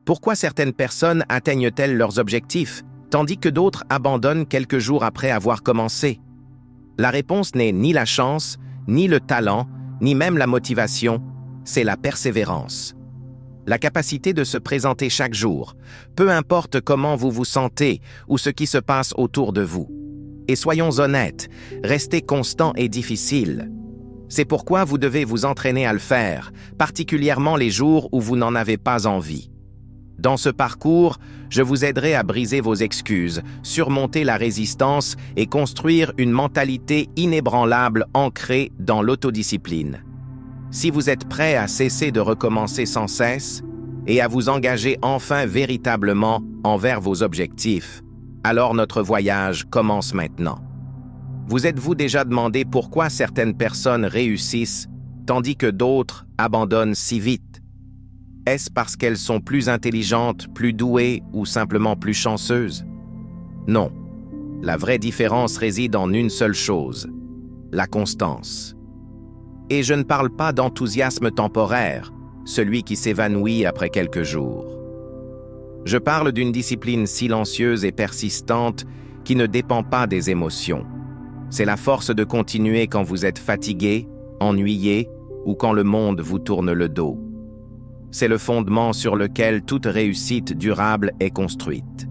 Pourquoi certaines personnes atteignent-elles leurs objectifs, tandis que d'autres abandonnent quelques jours après avoir commencé? La réponse n'est ni la chance, ni le talent, ni même la motivation, c'est la persévérance. La capacité de se présenter chaque jour, peu importe comment vous vous sentez ou ce qui se passe autour de vous. Et soyons honnêtes, rester constant est difficile. C'est pourquoi vous devez vous entraîner à le faire, particulièrement les jours où vous n'en avez pas envie. Dans ce parcours, je vous aiderai à briser vos excuses, surmonter la résistance et construire une mentalité inébranlable ancrée dans l'autodiscipline. Si vous êtes prêt à cesser de recommencer sans cesse et à vous engager enfin véritablement envers vos objectifs, alors notre voyage commence maintenant. Vous êtes-vous déjà demandé pourquoi certaines personnes réussissent tandis que d'autres abandonnent si vite? Est-ce parce qu'elles sont plus intelligentes, plus douées ou simplement plus chanceuses? Non. La vraie différence réside en une seule chose, la constance. Et je ne parle pas d'enthousiasme temporaire, celui qui s'évanouit après quelques jours. Je parle d'une discipline silencieuse et persistante qui ne dépend pas des émotions. C'est la force de continuer quand vous êtes fatigué, ennuyé ou quand le monde vous tourne le dos. C'est le fondement sur lequel toute réussite durable est construite.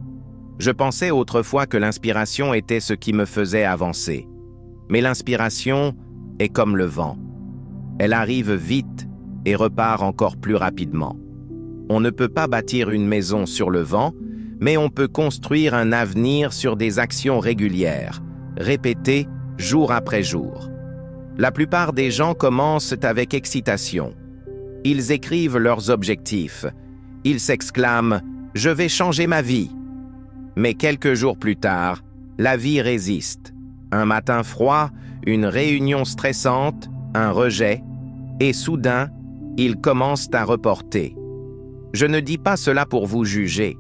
Je pensais autrefois que l'inspiration était ce qui me faisait avancer. Mais l'inspiration est comme le vent. Elle arrive vite et repart encore plus rapidement. On ne peut pas bâtir une maison sur le vent, mais on peut construire un avenir sur des actions régulières, répétées jour après jour. La plupart des gens commencent avec excitation. Ils écrivent leurs objectifs. Ils s'exclament « Je vais changer ma vie ». Mais quelques jours plus tard, la vie résiste. Un matin froid, une réunion stressante, un rejet, et soudain, ils commencent à reporter. Je ne dis pas cela pour vous juger.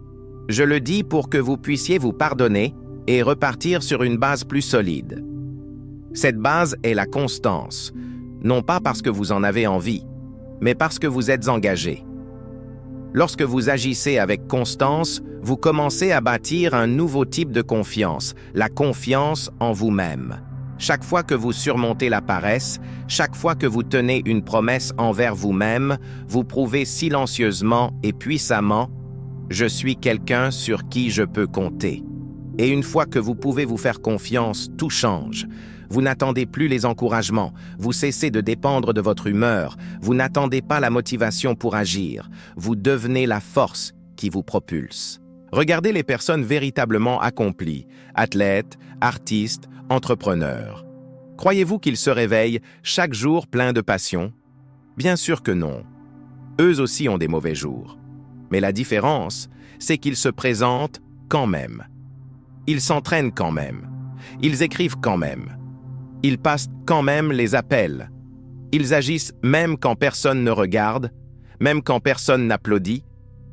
Je le dis pour que vous puissiez vous pardonner et repartir sur une base plus solide. Cette base est la constance, non pas parce que vous en avez envie, mais parce que vous êtes engagé. Lorsque vous agissez avec constance, vous commencez à bâtir un nouveau type de confiance, la confiance en vous-même. Chaque fois que vous surmontez la paresse, chaque fois que vous tenez une promesse envers vous-même, vous prouvez silencieusement et puissamment « Je suis quelqu'un sur qui je peux compter ». Et une fois que vous pouvez vous faire confiance, tout change. Vous n'attendez plus les encouragements, vous cessez de dépendre de votre humeur, vous n'attendez pas la motivation pour agir, vous devenez la force qui vous propulse. Regardez les personnes véritablement accomplies, athlètes, artistes, entrepreneurs. Croyez-vous qu'ils se réveillent chaque jour pleins de passion? Bien sûr que non. Eux aussi ont des mauvais jours. Mais la différence, c'est qu'ils se présentent quand même. Ils s'entraînent quand même. Ils écrivent quand même. Ils passent quand même les appels. Ils agissent même quand personne ne regarde, même quand personne n'applaudit,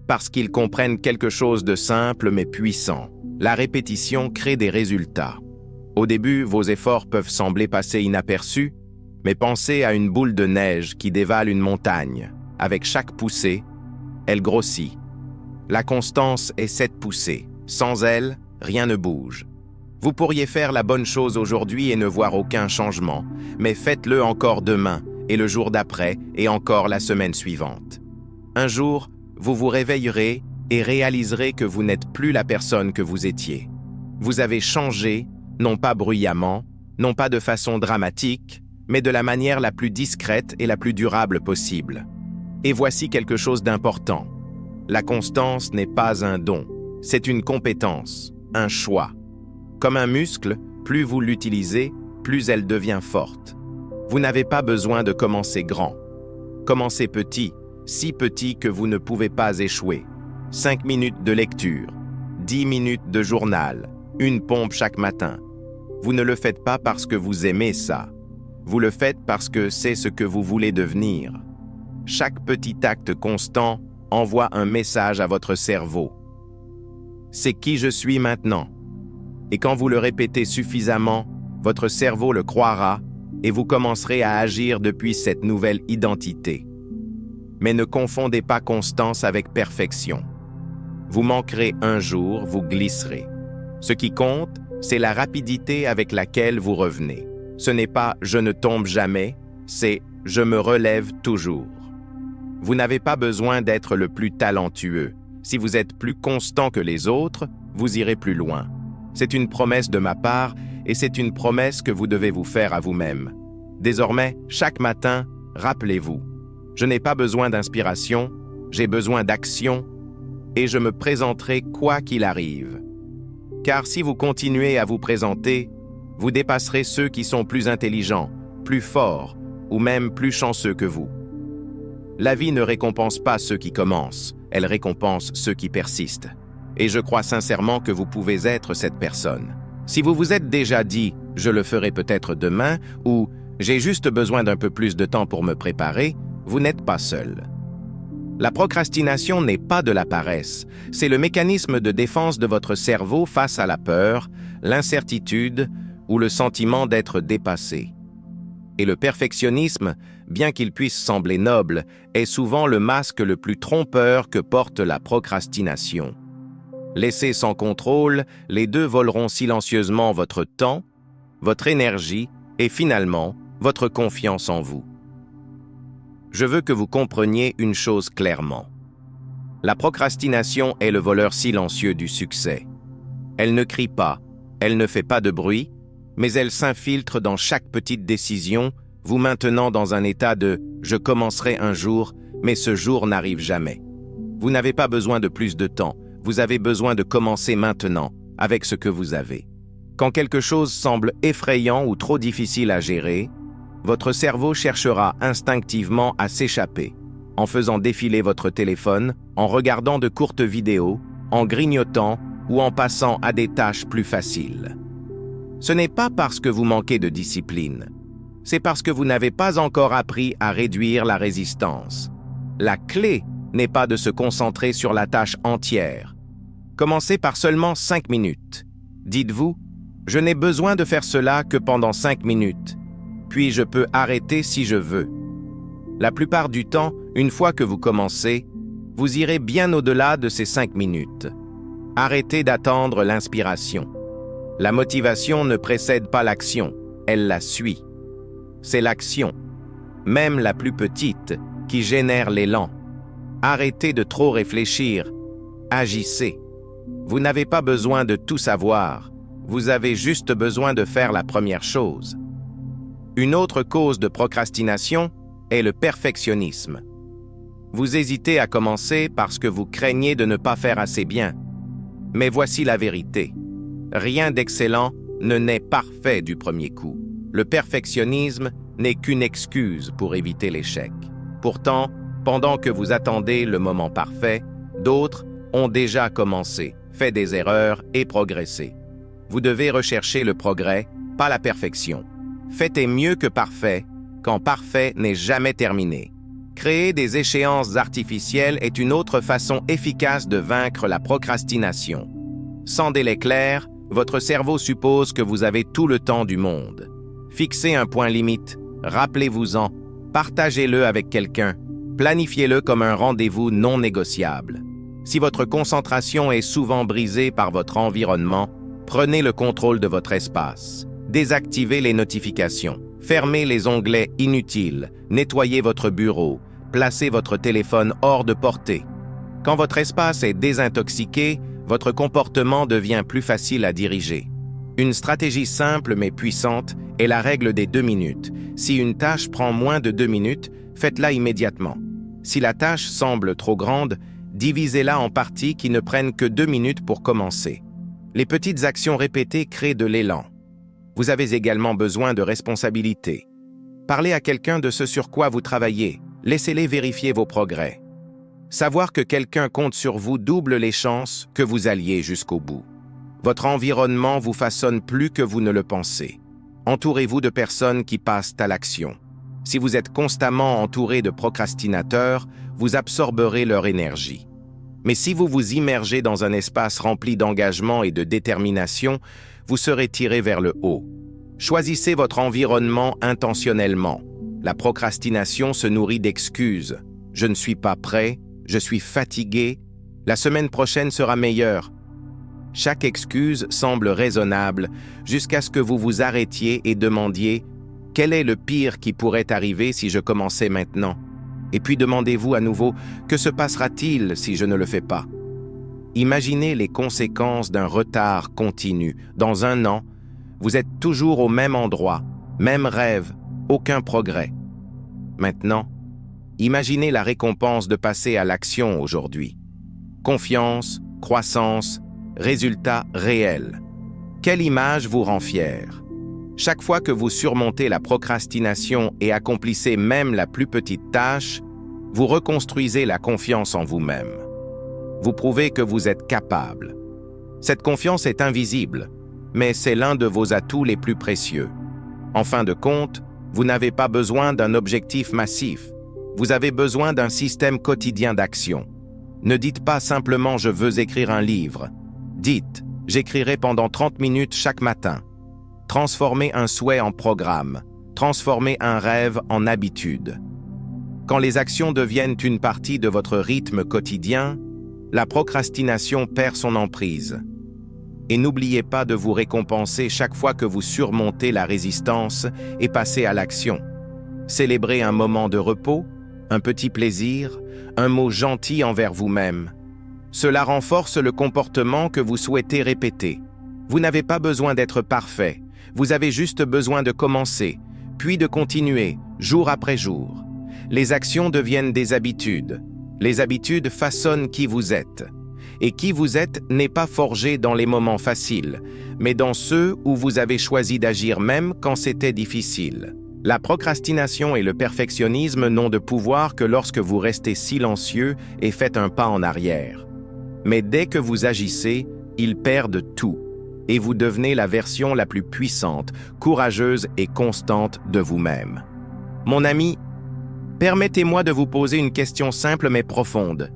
parce qu'ils comprennent quelque chose de simple mais puissant. La répétition crée des résultats. Au début, vos efforts peuvent sembler passer inaperçus, mais pensez à une boule de neige qui dévale une montagne. Avec chaque poussée, elle grossit. La constance est cette poussée. Sans elle, rien ne bouge. Vous pourriez faire la bonne chose aujourd'hui et ne voir aucun changement, mais faites-le encore demain, et le jour d'après, et encore la semaine suivante. Un jour, vous vous réveillerez et réaliserez que vous n'êtes plus la personne que vous étiez. Vous avez changé, non pas bruyamment, non pas de façon dramatique, mais de la manière la plus discrète et la plus durable possible. Et voici quelque chose d'important. La constance n'est pas un don, c'est une compétence, un choix. Comme un muscle, plus vous l'utilisez, plus elle devient forte. Vous n'avez pas besoin de commencer grand. Commencez petit, si petit que vous ne pouvez pas échouer. 5 minutes de lecture, 10 minutes de journal, une pompe chaque matin. Vous ne le faites pas parce que vous aimez ça. Vous le faites parce que c'est ce que vous voulez devenir. Chaque petit acte constant envoie un message à votre cerveau. C'est qui je suis maintenant. Et quand vous le répétez suffisamment, votre cerveau le croira et vous commencerez à agir depuis cette nouvelle identité. Mais ne confondez pas constance avec perfection. Vous manquerez un jour, vous glisserez. Ce qui compte, c'est la rapidité avec laquelle vous revenez. Ce n'est pas « je ne tombe jamais », c'est « je me relève toujours ». Vous n'avez pas besoin d'être le plus talentueux. Si vous êtes plus constant que les autres, vous irez plus loin. C'est une promesse de ma part et c'est une promesse que vous devez vous faire à vous-même. Désormais, chaque matin, rappelez-vous, je n'ai pas besoin d'inspiration, j'ai besoin d'action et je me présenterai quoi qu'il arrive. Car si vous continuez à vous présenter, vous dépasserez ceux qui sont plus intelligents, plus forts ou même plus chanceux que vous. La vie ne récompense pas ceux qui commencent, elle récompense ceux qui persistent. Et je crois sincèrement que vous pouvez être cette personne. Si vous vous êtes déjà dit « je le ferai peut-être demain » ou « j'ai juste besoin d'un peu plus de temps pour me préparer », vous n'êtes pas seul. La procrastination n'est pas de la paresse, c'est le mécanisme de défense de votre cerveau face à la peur, l'incertitude ou le sentiment d'être dépassé. Et le perfectionnisme, bien qu'il puisse sembler noble, est souvent le masque le plus trompeur que porte la procrastination. Laissés sans contrôle, les deux voleront silencieusement votre temps, votre énergie et finalement, votre confiance en vous. Je veux que vous compreniez une chose clairement. La procrastination est le voleur silencieux du succès. Elle ne crie pas, elle ne fait pas de bruit, mais elle s'infiltre dans chaque petite décision, vous maintenant dans un état de « je commencerai un jour, mais ce jour n'arrive jamais ». Vous n'avez pas besoin de plus de temps, vous avez besoin de commencer maintenant, avec ce que vous avez. Quand quelque chose semble effrayant ou trop difficile à gérer, votre cerveau cherchera instinctivement à s'échapper, en faisant défiler votre téléphone, en regardant de courtes vidéos, en grignotant ou en passant à des tâches plus faciles. Ce n'est pas parce que vous manquez de discipline, c'est parce que vous n'avez pas encore appris à réduire la résistance. La clé n'est pas de se concentrer sur la tâche entière. Commencez par seulement 5 minutes. Dites-vous, je n'ai besoin de faire cela que pendant 5 minutes, puis je peux arrêter si je veux. La plupart du temps, une fois que vous commencez, vous irez bien au-delà de ces 5 minutes. Arrêtez d'attendre l'inspiration. La motivation ne précède pas l'action, elle la suit. C'est l'action, même la plus petite, qui génère l'élan. Arrêtez de trop réfléchir, agissez. Vous n'avez pas besoin de tout savoir, vous avez juste besoin de faire la première chose. Une autre cause de procrastination est le perfectionnisme. Vous hésitez à commencer parce que vous craignez de ne pas faire assez bien. Mais voici la vérité. Rien d'excellent ne naît parfait du premier coup. Le perfectionnisme n'est qu'une excuse pour éviter l'échec. Pourtant, pendant que vous attendez le moment parfait, d'autres ont déjà commencé, fait des erreurs et progressé. Vous devez rechercher le progrès, pas la perfection. Fait est mieux que parfait, quand parfait n'est jamais terminé. Créer des échéances artificielles est une autre façon efficace de vaincre la procrastination. Sans délai clair, votre cerveau suppose que vous avez tout le temps du monde. Fixez un point limite, rappelez-vous-en, partagez-le avec quelqu'un, planifiez-le comme un rendez-vous non négociable. Si votre concentration est souvent brisée par votre environnement, prenez le contrôle de votre espace. Désactivez les notifications, fermez les onglets inutiles, nettoyez votre bureau, placez votre téléphone hors de portée. Quand votre espace est désintoxiqué, votre comportement devient plus facile à diriger. Une stratégie simple mais puissante est la règle des 2 minutes. Si une tâche prend moins de 2 minutes, faites-la immédiatement. Si la tâche semble trop grande, divisez-la en parties qui ne prennent que 2 minutes pour commencer. Les petites actions répétées créent de l'élan. Vous avez également besoin de responsabilité. Parlez à quelqu'un de ce sur quoi vous travaillez. Laissez-les vérifier vos progrès. Savoir que quelqu'un compte sur vous double les chances que vous alliez jusqu'au bout. Votre environnement vous façonne plus que vous ne le pensez. Entourez-vous de personnes qui passent à l'action. Si vous êtes constamment entouré de procrastinateurs, vous absorberez leur énergie. Mais si vous vous immergez dans un espace rempli d'engagement et de détermination, vous serez tiré vers le haut. Choisissez votre environnement intentionnellement. La procrastination se nourrit d'excuses. Je ne suis pas prêt, je suis fatigué, La semaine prochaine sera meilleure. Chaque excuse semble raisonnable jusqu'à ce que vous vous arrêtiez et demandiez « Quel est le pire qui pourrait arriver si je commençais maintenant ?» Et puis demandez-vous à nouveau « Que se passera-t-il si je ne le fais pas ?» Imaginez les conséquences d'un retard continu. Dans 1 an, vous êtes toujours au même endroit, même rêve, aucun progrès. Maintenant, imaginez la récompense de passer à l'action aujourd'hui. Confiance, croissance, résultat réel. Quelle image vous rend fier? Chaque fois que vous surmontez la procrastination et accomplissez même la plus petite tâche, vous reconstruisez la confiance en vous-même. Vous prouvez que vous êtes capable. Cette confiance est invisible, mais c'est l'un de vos atouts les plus précieux. En fin de compte, vous n'avez pas besoin d'un objectif massif. Vous avez besoin d'un système quotidien d'action. Ne dites pas simplement « je veux écrire un livre ». Dites « j'écrirai pendant 30 minutes chaque matin ». Transformez un souhait en programme. Transformez un rêve en habitude. Quand les actions deviennent une partie de votre rythme quotidien, la procrastination perd son emprise. Et n'oubliez pas de vous récompenser chaque fois que vous surmontez la résistance et passez à l'action. Célébrez un moment de repos, un petit plaisir, un mot gentil envers vous-même. Cela renforce le comportement que vous souhaitez répéter. Vous n'avez pas besoin d'être parfait, vous avez juste besoin de commencer, puis de continuer, jour après jour. Les actions deviennent des habitudes. Les habitudes façonnent qui vous êtes. Et qui vous êtes n'est pas forgé dans les moments faciles, mais dans ceux où vous avez choisi d'agir même quand c'était difficile. La procrastination et le perfectionnisme n'ont de pouvoir que lorsque vous restez silencieux et faites un pas en arrière. Mais dès que vous agissez, ils perdent tout, et vous devenez la version la plus puissante, courageuse et constante de vous-même. Mon ami, permettez-moi de vous poser une question simple mais profonde.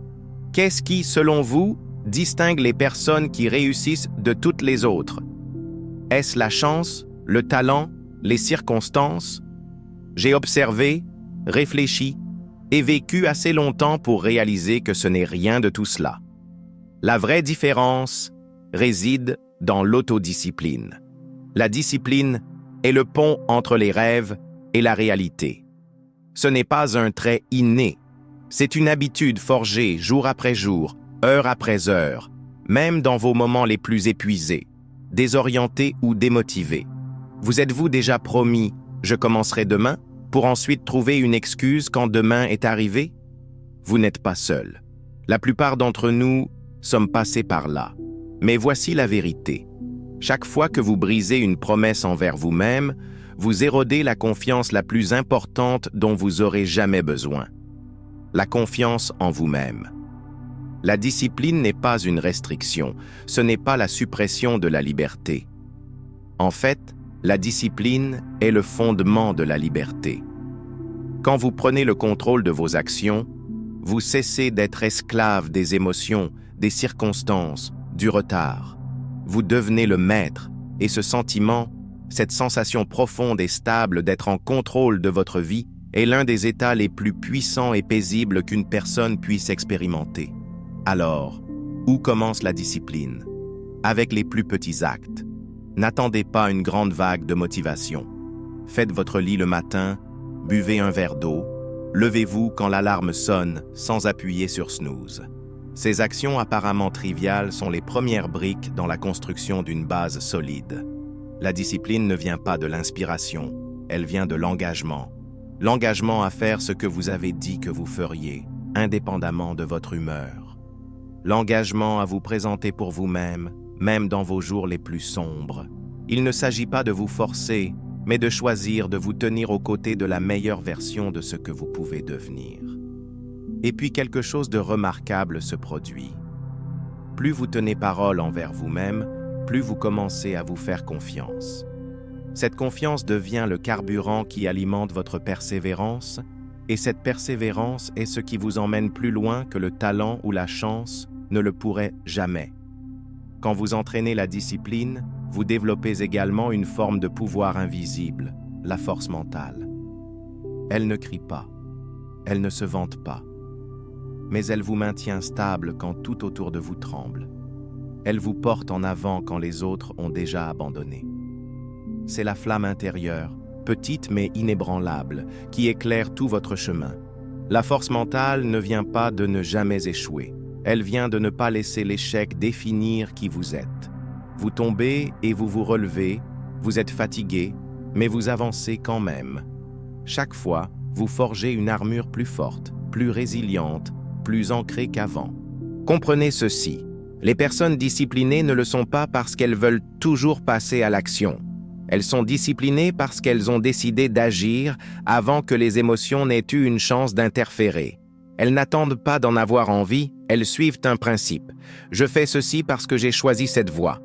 Qu'est-ce qui, selon vous, distingue les personnes qui réussissent de toutes les autres? Est-ce la chance, le talent, les circonstances? J'ai observé, réfléchi et vécu assez longtemps pour réaliser que ce n'est rien de tout cela. La vraie différence réside dans l'autodiscipline. La discipline est le pont entre les rêves et la réalité. Ce n'est pas un trait inné, c'est une habitude forgée jour après jour, heure après heure, même dans vos moments les plus épuisés, désorientés ou démotivés. Vous êtes-vous déjà promis « je commencerai demain » pour ensuite trouver une excuse quand demain est arrivé? Vous n'êtes pas seul. La plupart d'entre nous sommes passés par là. Mais voici la vérité. Chaque fois que vous brisez une promesse envers vous-même, vous érodez la confiance la plus importante dont vous aurez jamais besoin. La confiance en vous-même. La discipline n'est pas une restriction, ce n'est pas la suppression de la liberté. En fait, la discipline est le fondement de la liberté. Quand vous prenez le contrôle de vos actions, vous cessez d'être esclave des émotions, des circonstances, du retard. Vous devenez le maître, et ce sentiment, cette sensation profonde et stable d'être en contrôle de votre vie, est l'un des états les plus puissants et paisibles qu'une personne puisse expérimenter. Alors, où commence la discipline? Avec les plus petits actes. N'attendez pas une grande vague de motivation. Faites votre lit le matin, buvez un verre d'eau, levez-vous quand l'alarme sonne sans appuyer sur snooze. Ces actions apparemment triviales sont les premières briques dans la construction d'une base solide. La discipline ne vient pas de l'inspiration, elle vient de l'engagement. L'engagement à faire ce que vous avez dit que vous feriez, indépendamment de votre humeur. L'engagement à vous présenter pour vous-même, même dans vos jours les plus sombres. Il ne s'agit pas de vous forcer, mais de choisir de vous tenir aux côtés de la meilleure version de ce que vous pouvez devenir. Et puis quelque chose de remarquable se produit. Plus vous tenez parole envers vous-même, plus vous commencez à vous faire confiance. Cette confiance devient le carburant qui alimente votre persévérance, et cette persévérance est ce qui vous emmène plus loin que le talent ou la chance ne le pourrait jamais. Quand vous entraînez la discipline, vous développez également une forme de pouvoir invisible, la force mentale. Elle ne crie pas, elle ne se vante pas. mais elle vous maintient stable quand tout autour de vous tremble. Elle vous porte en avant quand les autres ont déjà abandonné. C'est la flamme intérieure, petite mais inébranlable, qui éclaire tout votre chemin. La force mentale ne vient pas de ne jamais échouer. Elle vient de ne pas laisser l'échec définir qui vous êtes. Vous tombez et vous vous relevez, vous êtes fatigué, mais vous avancez quand même. Chaque fois, vous forgez une armure plus forte, plus résiliente, plus ancrée qu'avant. Comprenez ceci, les personnes disciplinées ne le sont pas parce qu'elles veulent toujours passer à l'action. Elles sont disciplinées parce qu'elles ont décidé d'agir avant que les émotions n'aient eu une chance d'interférer. Elles n'attendent pas d'en avoir envie, elles suivent un principe. Je fais ceci parce que j'ai choisi cette voie.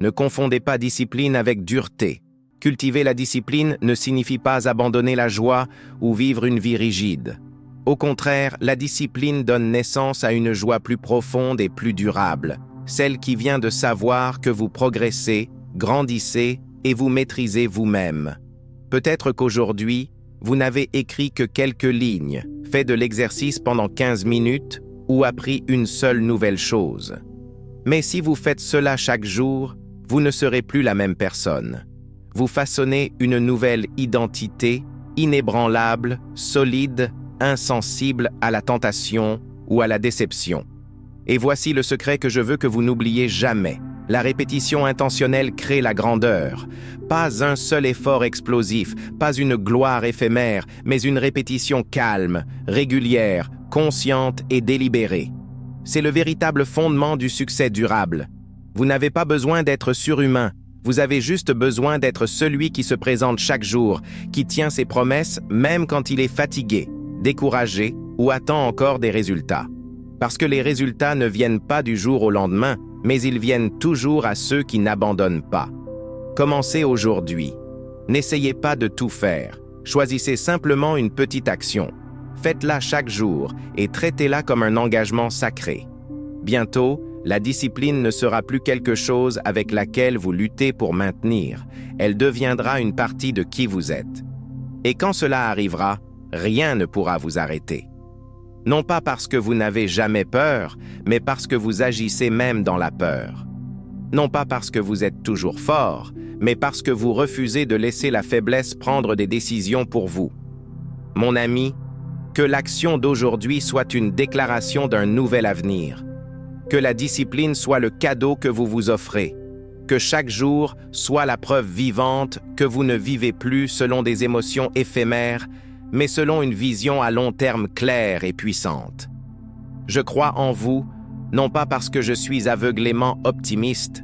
Ne confondez pas discipline avec dureté. Cultiver la discipline ne signifie pas abandonner la joie ou vivre une vie rigide. Au contraire, la discipline donne naissance à une joie plus profonde et plus durable, celle qui vient de savoir que vous progressez, grandissez et vous maîtrisez vous-même. Peut-être qu'aujourd'hui, vous n'avez écrit que quelques lignes, fait de l'exercice pendant 15 minutes ou appris une seule nouvelle chose. Mais si vous faites cela chaque jour, vous ne serez plus la même personne. Vous façonnez une nouvelle identité, inébranlable, solide, insensible à la tentation ou à la déception. Et voici le secret que je veux que vous n'oubliez jamais. La répétition intentionnelle crée la grandeur. Pas un seul effort explosif, pas une gloire éphémère, mais une répétition calme, régulière, consciente et délibérée. C'est le véritable fondement du succès durable. Vous n'avez pas besoin d'être surhumain, vous avez juste besoin d'être celui qui se présente chaque jour, qui tient ses promesses même quand il est fatigué, découragé ou attend encore des résultats. Parce que les résultats ne viennent pas du jour au lendemain, mais ils viennent toujours à ceux qui n'abandonnent pas. Commencez aujourd'hui. N'essayez pas de tout faire. Choisissez simplement une petite action. Faites-la chaque jour et traitez-la comme un engagement sacré. Bientôt, la discipline ne sera plus quelque chose avec laquelle vous luttez pour maintenir. Elle deviendra une partie de qui vous êtes. Et quand cela arrivera, rien ne pourra vous arrêter. Non pas parce que vous n'avez jamais peur, mais parce que vous agissez même dans la peur. Non pas parce que vous êtes toujours fort, mais parce que vous refusez de laisser la faiblesse prendre des décisions pour vous. Mon ami, que l'action d'aujourd'hui soit une déclaration d'un nouvel avenir. Que la discipline soit le cadeau que vous vous offrez. Que chaque jour soit la preuve vivante que vous ne vivez plus selon des émotions éphémères, mais selon une vision à long terme claire et puissante. Je crois en vous, non pas parce que je suis aveuglément optimiste,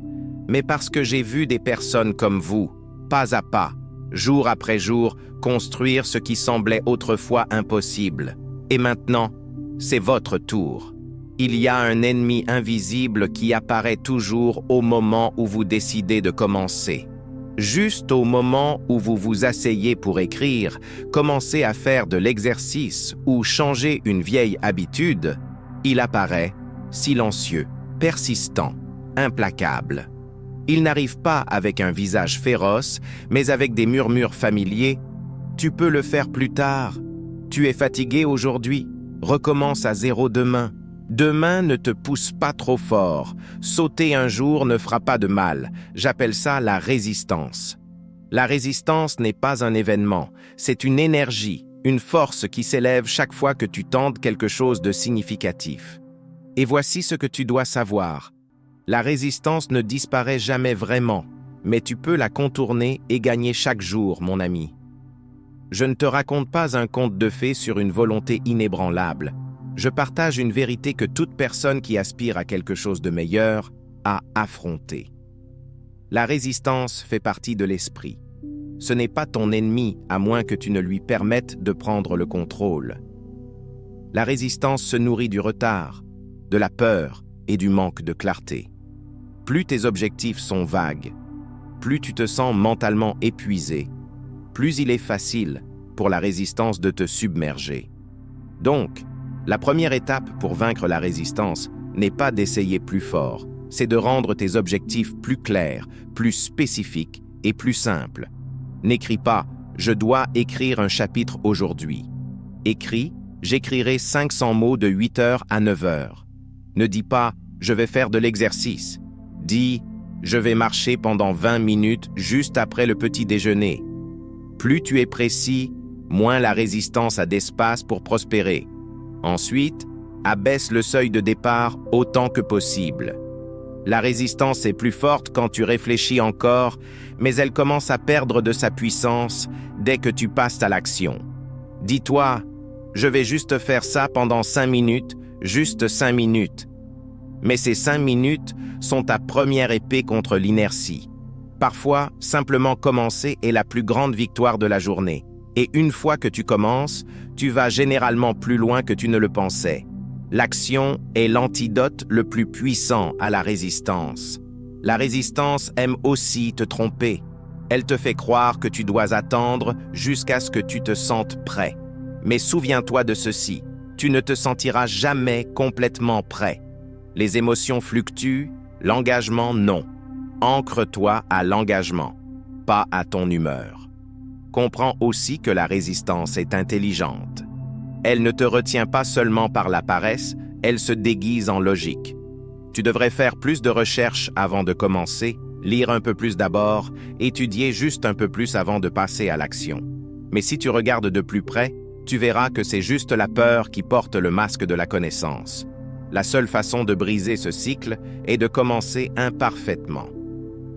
mais parce que j'ai vu des personnes comme vous, pas à pas, jour après jour, construire ce qui semblait autrefois impossible. Et maintenant, c'est votre tour. Il y a un ennemi invisible qui apparaît toujours au moment où vous décidez de commencer. Juste au moment où vous vous asseyez pour écrire, commencez à faire de l'exercice ou changer une vieille habitude, il apparaît, silencieux, persistant, implacable. Il n'arrive pas avec un visage féroce, mais avec des murmures familiers. Tu peux le faire plus tard. Tu es fatigué aujourd'hui. Recommence à zéro demain. Demain ne te pousse pas trop fort. Sauter un jour ne fera pas de mal. J'appelle ça la résistance. La résistance n'est pas un événement. C'est une énergie, une force qui s'élève chaque fois que tu tentes quelque chose de significatif. Et voici ce que tu dois savoir. La résistance ne disparaît jamais vraiment, mais tu peux la contourner et gagner chaque jour, mon ami. Je ne te raconte pas un conte de fées sur une volonté inébranlable. Je partage une vérité que toute personne qui aspire à quelque chose de meilleur a affrontée. La résistance fait partie de l'esprit. Ce n'est pas ton ennemi à moins que tu ne lui permettes de prendre le contrôle. La résistance se nourrit du retard, de la peur et du manque de clarté. Plus tes objectifs sont vagues, plus tu te sens mentalement épuisé, plus il est facile pour la résistance de te submerger. Donc, la première étape pour vaincre la résistance n'est pas d'essayer plus fort, c'est de rendre tes objectifs plus clairs, plus spécifiques et plus simples. N'écris pas « Je dois écrire un chapitre aujourd'hui ». Écris J'écrirai 500 mots de 8 heures à 9 heures. Ne dis pas « je vais faire de l'exercice ». Dis « je vais marcher pendant 20 minutes juste après le petit déjeuner ». Plus tu es précis, moins la résistance a d'espace pour prospérer. Ensuite, abaisse le seuil de départ autant que possible. La résistance est plus forte quand tu réfléchis encore, mais elle commence à perdre de sa puissance dès que tu passes à l'action. Dis-toi, je vais juste faire ça pendant 5 minutes, juste 5 minutes. Mais ces 5 minutes sont ta première épée contre l'inertie. Parfois, simplement commencer est la plus grande victoire de la journée. Et une fois que tu commences, tu vas généralement plus loin que tu ne le pensais. L'action est l'antidote le plus puissant à la résistance. La résistance aime aussi te tromper. Elle te fait croire que tu dois attendre jusqu'à ce que tu te sentes prêt. Mais souviens-toi de ceci, tu ne te sentiras jamais complètement prêt. Les émotions fluctuent, l'engagement non. Ancre-toi à l'engagement, pas à ton humeur. Comprends aussi que la résistance est intelligente. Elle ne te retient pas seulement par la paresse, elle se déguise en logique. Tu devrais faire plus de recherches avant de commencer, lire un peu plus d'abord, étudier juste un peu plus avant de passer à l'action. Mais si tu regardes de plus près, tu verras que c'est juste la peur qui porte le masque de la connaissance. La seule façon de briser ce cycle est de commencer imparfaitement.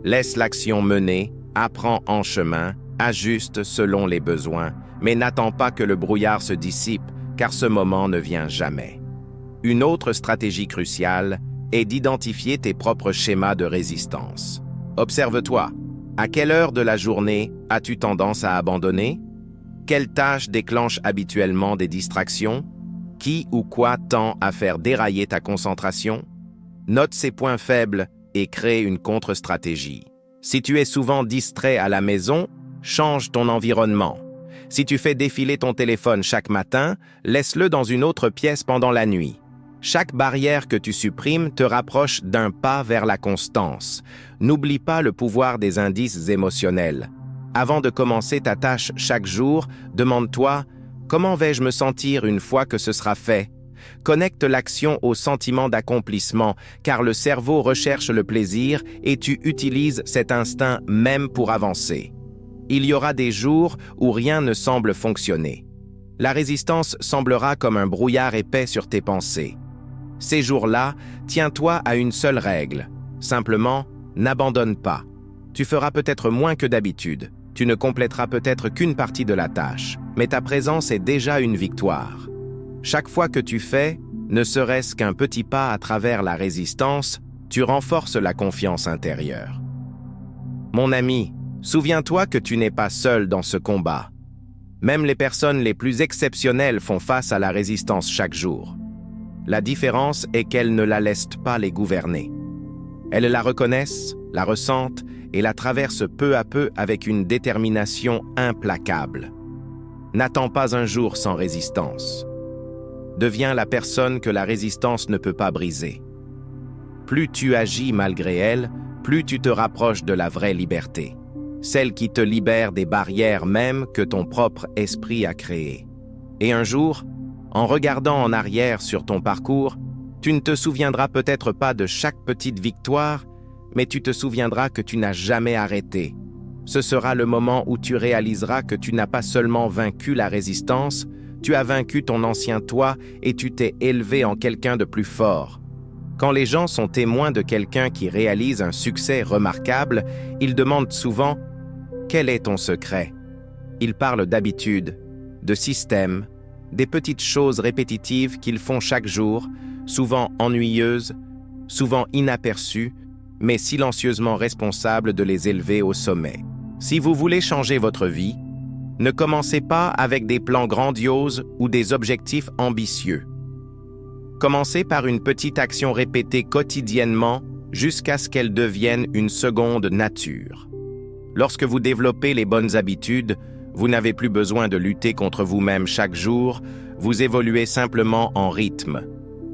Laisse l'action mener, apprends en chemin, ajuste selon les besoins, mais n'attends pas que le brouillard se dissipe, car ce moment ne vient jamais. Une autre stratégie cruciale est d'identifier tes propres schémas de résistance. Observe-toi. À quelle heure de la journée as-tu tendance à abandonner? Quelle tâche déclenche habituellement des distractions? Qui ou quoi tend à faire dérailler ta concentration? Note ces points faibles et crée une contre-stratégie. Si tu es souvent distrait à la maison, change ton environnement. Si tu fais défiler ton téléphone chaque matin, laisse-le dans une autre pièce pendant la nuit. Chaque barrière que tu supprimes te rapproche d'un pas vers la constance. N'oublie pas le pouvoir des indices émotionnels. Avant de commencer ta tâche chaque jour, demande-toi « Comment vais-je me sentir une fois que ce sera fait ?» Connecte l'action au sentiment d'accomplissement, car le cerveau recherche le plaisir et tu utilises cet instinct même pour avancer. Il y aura des jours où rien ne semble fonctionner. La résistance semblera comme un brouillard épais sur tes pensées. Ces jours-là, tiens-toi à une seule règle. Simplement, n'abandonne pas. Tu feras peut-être moins que d'habitude. Tu ne compléteras peut-être qu'une partie de la tâche, mais ta présence est déjà une victoire. Chaque fois que tu fais, ne serait-ce qu'un petit pas à travers la résistance, tu renforces la confiance intérieure. Mon ami, souviens-toi que tu n'es pas seul dans ce combat. Même les personnes les plus exceptionnelles font face à la résistance chaque jour. La différence est qu'elles ne la laissent pas les gouverner. Elles la reconnaissent, la ressentent et la traversent peu à peu avec une détermination implacable. N'attends pas un jour sans résistance. Deviens la personne que la résistance ne peut pas briser. Plus tu agis malgré elle, plus tu te rapproches de la vraie liberté, celle qui te libère des barrières même que ton propre esprit a créées. Et un jour, en regardant en arrière sur ton parcours, tu ne te souviendras peut-être pas de chaque petite victoire, mais tu te souviendras que tu n'as jamais arrêté. Ce sera le moment où tu réaliseras que tu n'as pas seulement vaincu la résistance, tu as vaincu ton ancien toi et tu t'es élevé en quelqu'un de plus fort. Quand les gens sont témoins de quelqu'un qui réalise un succès remarquable, ils demandent souvent « Quel est ton secret ?» Ils parlent d'habitude, de système, des petites choses répétitives qu'ils font chaque jour, souvent ennuyeuses, souvent inaperçues, mais silencieusement responsables de les élever au sommet. Si vous voulez changer votre vie, ne commencez pas avec des plans grandioses ou des objectifs ambitieux. Commencez par une petite action répétée quotidiennement jusqu'à ce qu'elle devienne une seconde nature. Lorsque vous développez les bonnes habitudes, vous n'avez plus besoin de lutter contre vous-même chaque jour, vous évoluez simplement en rythme.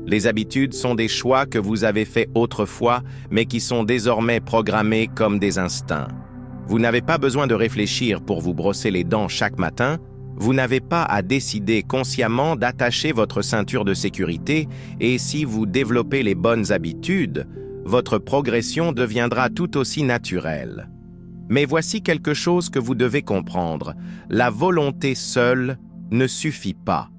Les habitudes sont des choix que vous avez faits autrefois, mais qui sont désormais programmés comme des instincts. Vous n'avez pas besoin de réfléchir pour vous brosser les dents chaque matin, Vous n'avez pas à décider consciemment d'attacher votre ceinture de sécurité et si vous développez les bonnes habitudes, votre progression deviendra tout aussi naturelle. Mais voici quelque chose que vous devez comprendre. La volonté seule ne suffit pas.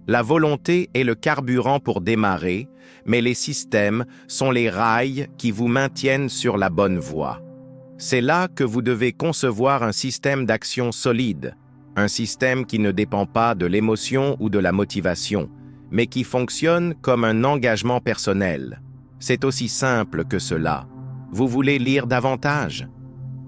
La volonté est le carburant pour démarrer, mais les systèmes sont les rails qui vous maintiennent sur la bonne voie. C'est là que vous devez concevoir un système d'action solide, un système qui ne dépend pas de l'émotion ou de la motivation, mais qui fonctionne comme un engagement personnel. C'est aussi simple que cela. Vous voulez lire davantage?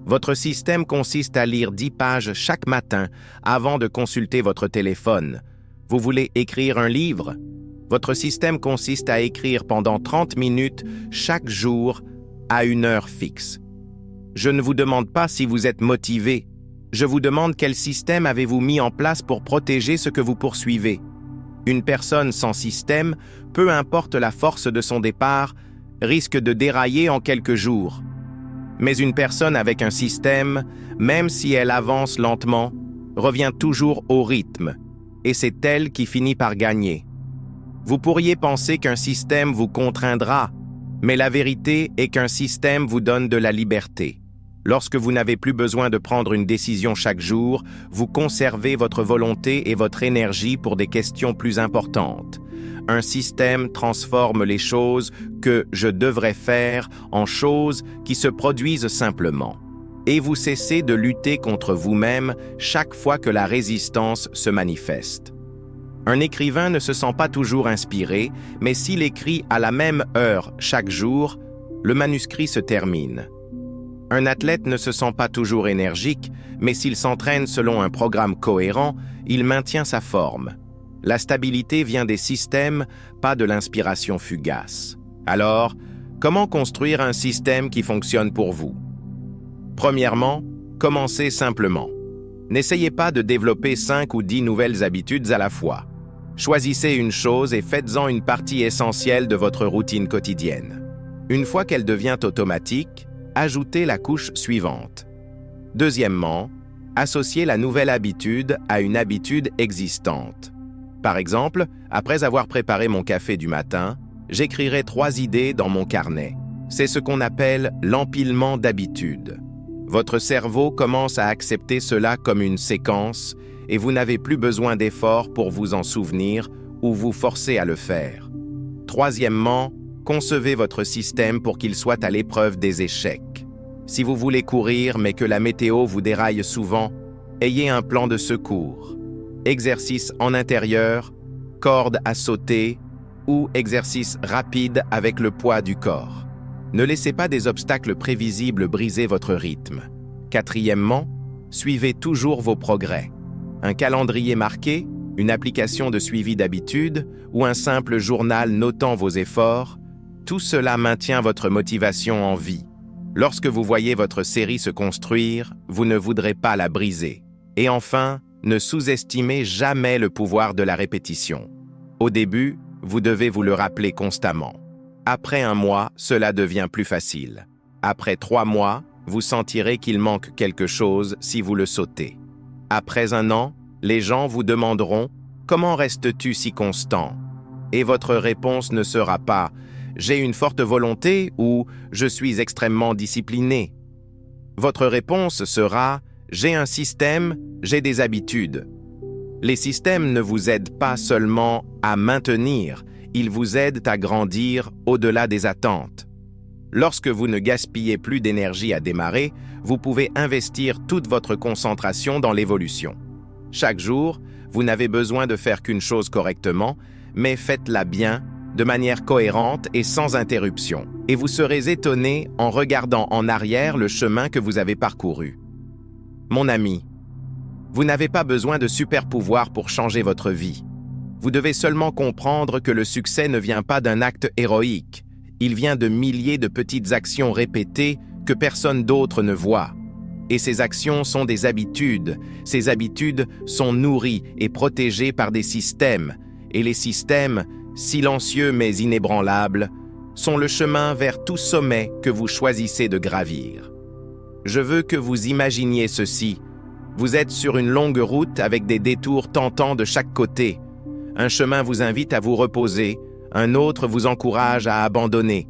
Votre système consiste à lire 10 pages chaque matin avant de consulter votre téléphone. Vous voulez écrire un livre? Votre système consiste à écrire pendant 30 minutes chaque jour à une heure fixe. Je ne vous demande pas si vous êtes motivé. Je vous demande quel système avez-vous mis en place pour protéger ce que vous poursuivez. Une personne sans système, peu importe la force de son départ, risque de dérailler en quelques jours. Mais une personne avec un système, même si elle avance lentement, revient toujours au rythme, et c'est elle qui finit par gagner. Vous pourriez penser qu'un système vous contraindra, mais la vérité est qu'un système vous donne de la liberté. Lorsque vous n'avez plus besoin de prendre une décision chaque jour, vous conservez votre volonté et votre énergie pour des questions plus importantes. Un système transforme les choses que je devrais faire en choses qui se produisent simplement. Et vous cessez de lutter contre vous-même chaque fois que la résistance se manifeste. Un écrivain ne se sent pas toujours inspiré, mais s'il écrit à la même heure chaque jour, le manuscrit se termine. Un athlète ne se sent pas toujours énergique, mais s'il s'entraîne selon un programme cohérent, il maintient sa forme. La stabilité vient des systèmes, pas de l'inspiration fugace. Alors, comment construire un système qui fonctionne pour vous? Premièrement, commencez simplement. N'essayez pas de développer 5 ou 10 nouvelles habitudes à la fois. Choisissez une chose et faites-en une partie essentielle de votre routine quotidienne. Une fois qu'elle devient automatique, ajoutez la couche suivante. Deuxièmement, associez la nouvelle habitude à une habitude existante. Par exemple, après avoir préparé mon café du matin, j'écrirai 3 idées dans mon carnet. C'est ce qu'on appelle l'empilement d'habitudes. Votre cerveau commence à accepter cela comme une séquence et vous n'avez plus besoin d'efforts pour vous en souvenir ou vous forcer à le faire. Troisièmement, concevez votre système pour qu'il soit à l'épreuve des échecs. Si vous voulez courir mais que la météo vous déraille souvent, ayez un plan de secours. Exercice en intérieur, corde à sauter ou exercice rapide avec le poids du corps. Ne laissez pas des obstacles prévisibles briser votre rythme. Quatrièmement, suivez toujours vos progrès. Un calendrier marqué, une application de suivi d'habitude ou un simple journal notant vos efforts, tout cela maintient votre motivation en vie. Lorsque vous voyez votre série se construire, vous ne voudrez pas la briser. Et enfin, ne sous-estimez jamais le pouvoir de la répétition. Au début, vous devez vous le rappeler constamment. Après un mois, cela devient plus facile. Après 3 mois, vous sentirez qu'il manque quelque chose si vous le sautez. Après un an, les gens vous demanderont « Comment restes-tu si constant ?» Et votre réponse ne sera pas « J'ai une forte volonté » ou « Je suis extrêmement discipliné ». Votre réponse sera « J'ai un système, j'ai des habitudes ». Les systèmes ne vous aident pas seulement à maintenir, ils vous aident à grandir au-delà des attentes. Lorsque vous ne gaspillez plus d'énergie à démarrer, vous pouvez investir toute votre concentration dans l'évolution. Chaque jour, vous n'avez besoin de faire qu'une chose correctement, mais faites-la bien, de manière cohérente et sans interruption. Et vous serez étonné en regardant en arrière le chemin que vous avez parcouru. Mon ami, vous n'avez pas besoin de super-pouvoirs pour changer votre vie. Vous devez seulement comprendre que le succès ne vient pas d'un acte héroïque. Il vient de milliers de petites actions répétées que personne d'autre ne voit. Et ces actions sont des habitudes. Ces habitudes sont nourries et protégées par des systèmes. Et les systèmes, silencieux mais inébranlables, sont le chemin vers tout sommet que vous choisissez de gravir. Je veux que vous imaginiez ceci. Vous êtes sur une longue route avec des détours tentants de chaque côté. Un chemin vous invite à vous reposer, un autre vous encourage à abandonner.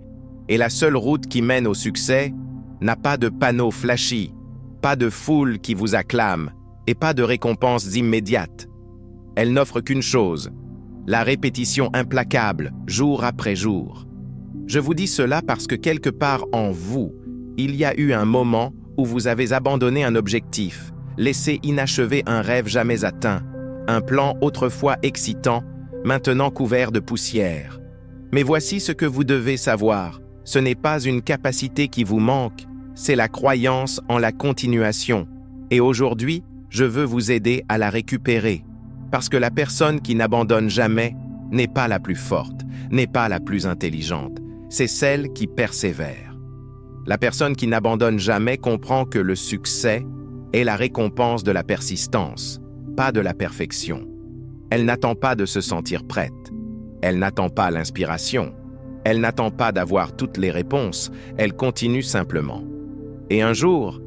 Et la seule route qui mène au succès n'a pas de panneau flashy, pas de foule qui vous acclame et pas de récompenses immédiates. Elle n'offre qu'une chose, la répétition implacable, jour après jour. Je vous dis cela parce que quelque part en vous, il y a eu un moment où vous avez abandonné un objectif, laissé inachevé un rêve jamais atteint, un plan autrefois excitant, maintenant couvert de poussière. Mais voici ce que vous devez savoir, ce n'est pas une capacité qui vous manque, c'est la croyance en la continuation. Et aujourd'hui, je veux vous aider à la récupérer, parce que la personne qui n'abandonne jamais n'est pas la plus forte, n'est pas la plus intelligente, c'est celle qui persévère. La personne qui n'abandonne jamais comprend que le succès est la récompense de la persistance, pas de la perfection. Elle n'attend pas de se sentir prête. Elle n'attend pas l'inspiration. Elle n'attend pas d'avoir toutes les réponses. Elle continue simplement. Et un jour,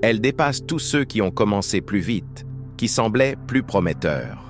elle dépasse tous ceux qui ont commencé plus vite, qui semblaient plus prometteurs.